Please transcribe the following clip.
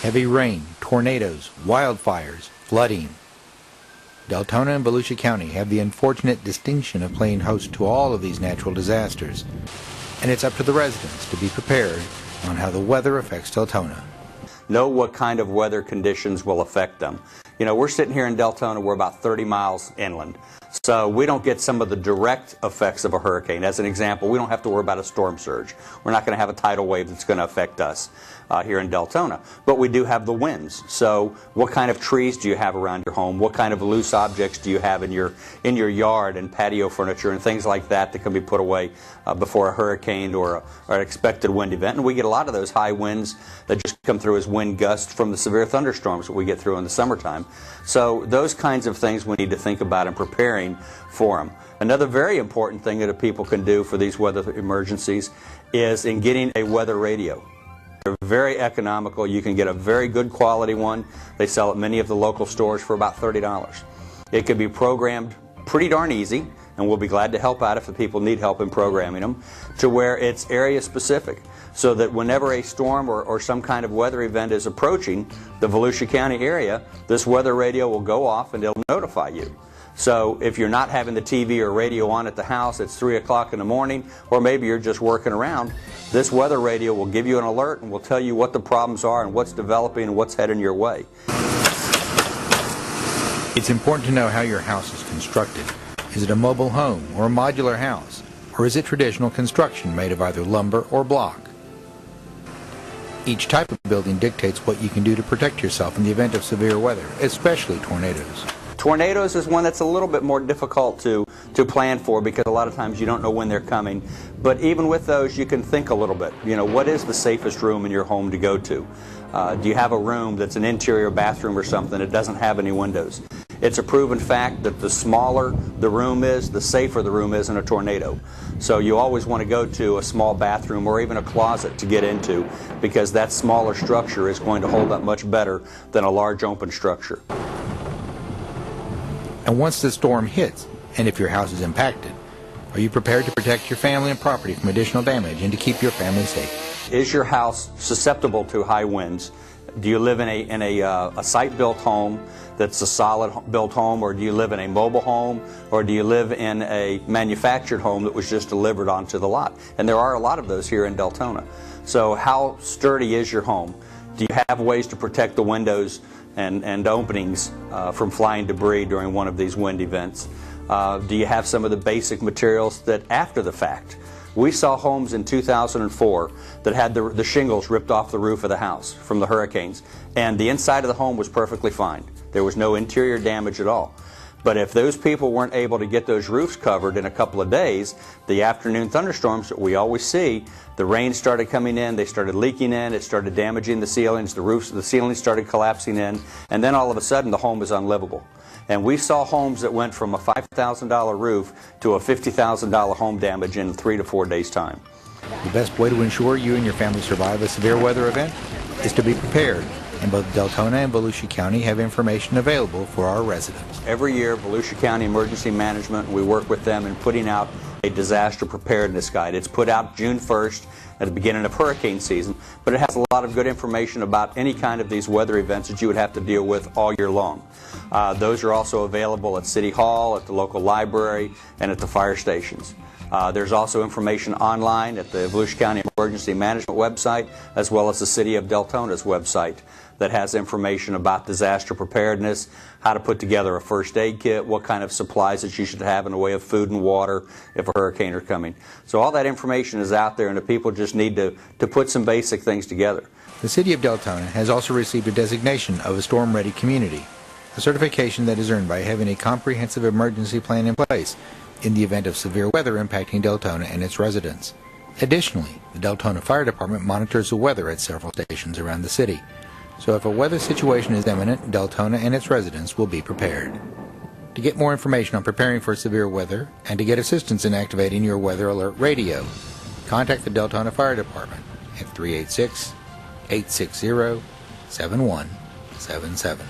heavy rain, tornadoes, wildfires, flooding. Deltona and Volusia County have the unfortunate distinction of playing host to all of these natural disasters, and it's up to the residents to be prepared on how the weather affects Deltona. Know what kind of weather conditions will affect them. You know, we're sitting here in Deltona, we're about 30 miles inland, so we don't get some of the direct effects of a hurricane. As an example, we don't have to worry about a storm surge. We're not going to have a tidal wave that's going to affect us here in Deltona, but we do have the winds. So what kind of trees do you have around your home? What kind of loose objects do you have in your yard and patio furniture and things like that that can be put away before a hurricane or an expected wind event? And we get a lot of those high winds that just come through as wind gusts from the severe thunderstorms that we get through in the summertime. So those kinds of things we need to think about in preparing for them. Another very important thing that people can do for these weather emergencies is in getting a weather radio. They're very economical. You can get a very good quality one. They sell at many of the local stores for about $30. It can be programmed pretty darn easy, and we'll be glad to help out if the people need help in programming them, to where it's area specific, so that whenever a storm or some kind of weather event is approaching the Volusia County area, this weather radio will go off and it'll notify you. So if you're not having the TV or radio on at the house, it's 3 o'clock in the morning, or maybe you're just working around, this weather radio will give you an alert and will tell you what the problems are and what's developing and what's heading your way. It's important to know how your house is constructed. Is it a mobile home or a modular house? Or is it traditional construction made of either lumber or block? Each type of building dictates what you can do to protect yourself in the event of severe weather, especially tornadoes. Tornadoes is one that's a little bit more difficult to plan for, because a lot of times you don't know when they're coming. But even with those, you can think a little bit. You know, what is the safest room in your home to go to? Do you have a room that's an interior bathroom or something that doesn't have any windows? It's a proven fact that the smaller the room is, the safer the room is in a tornado. So you always want to go to a small bathroom or even a closet to get into, because that smaller structure is going to hold up much better than a large open structure. And once the storm hits, and if your house is impacted, are you prepared to protect your family and property from additional damage and to keep your family safe? Is your house susceptible to high winds? Do you live in a site-built home that's a solid-built home, or do you live in a mobile home, or do you live in a manufactured home that was just delivered onto the lot? And there are a lot of those here in Deltona. So how sturdy is your home? Do you have ways to protect the windows and openings from flying debris during one of these wind events? Do you have some of the basic materials that after the fact? We saw homes in 2004 that had the shingles ripped off the roof of the house from the hurricanes, and the inside of the home was perfectly fine. There was no interior damage at all. But if those people weren't able to get those roofs covered in a couple of days, the afternoon thunderstorms that we always see, the rain started coming in, they started leaking in, it started damaging the ceilings, the ceilings started collapsing in, and then all of a sudden the home is unlivable. And we saw homes that went from a $5,000 roof to a $50,000 home damage in 3 to 4 days' time. The best way to ensure you and your family survive a severe weather event is to be prepared. And both Deltona and Volusia County have information available for our residents. Every year, Volusia County Emergency Management, we work with them in putting out a disaster preparedness guide. It's put out June 1st at the beginning of hurricane season, but it has a lot of good information about any kind of these weather events that you would have to deal with all year long. Those are also available at City Hall, at the local library, and at the fire stations. There's also information online at the Volusia County Emergency Management website, as well as the City of Deltona's website, that has information about disaster preparedness, how to put together a first aid kit, what kind of supplies that you should have in the way of food and water if a hurricane are coming. So all that information is out there, and the people just need to put some basic things together. The City of Deltona has also received a designation of a storm-ready community, a certification that is earned by having a comprehensive emergency plan in place in the event of severe weather impacting Deltona and its residents. Additionally, the Deltona Fire Department monitors the weather at several stations around the city. So if a weather situation is imminent, Deltona and its residents will be prepared. To get more information on preparing for severe weather and to get assistance in activating your weather alert radio, contact the Deltona Fire Department at 386-860-7177.